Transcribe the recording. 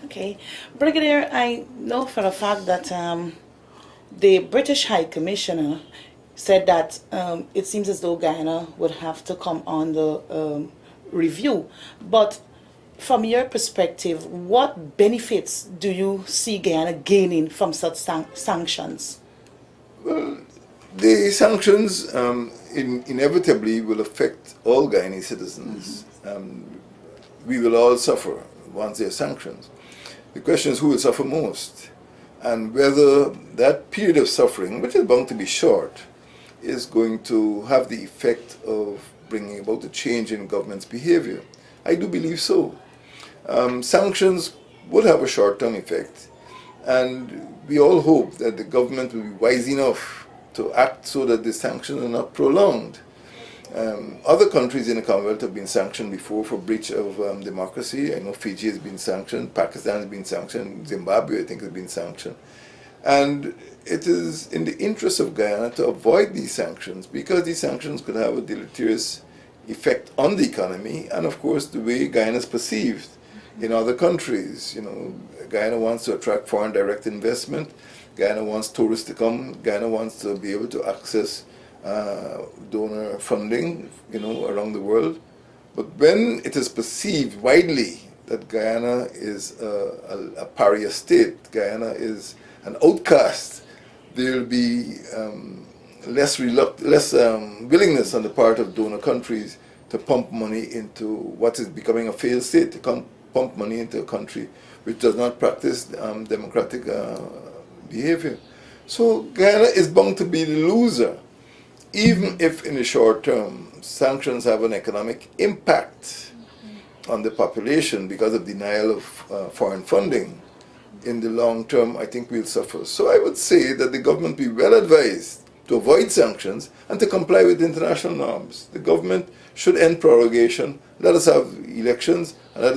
Okay. Brigadier, I know for a fact that the British High Commissioner said that it seems as though Guyana would have to come on the review. But from your perspective, what benefits do you see Guyana gaining from such sanctions? Well, the sanctions inevitably will affect all Guyanese citizens. We will all suffer once there are sanctions. The question is who will suffer most, and whether that period of suffering, which is bound to be short, is going to have the effect of bringing about a change in government's behavior. I do believe so. Sanctions would have a short-term effect, and we all hope that the government will be wise enough to act so that the sanctions are not prolonged. Other countries in the Commonwealth have been sanctioned before for breach of democracy. I know Fiji has been sanctioned, Pakistan has been sanctioned, Zimbabwe I think has been sanctioned. And it is in the interest of Guyana to avoid these sanctions because these sanctions could have a deleterious effect on the economy and of course the way Guyana is perceived in other countries. You know, Guyana wants to attract foreign direct investment. Guyana wants tourists to come. Guyana wants to be able to access donor funding, you know, around the world. But when it is perceived widely that Guyana is a pariah state, Guyana is an outcast, there will be less willingness on the part of donor countries to pump money into what is becoming a failed state, to pump money into a country which does not practice democratic behavior. So Guyana is bound to be the loser, even if in the short term sanctions have an economic impact on the population because of denial of foreign funding. In the long term, I think we'll suffer. So I would say that the government be well advised to avoid sanctions and to comply with international norms. The government should end prorogation, let us have elections, and let us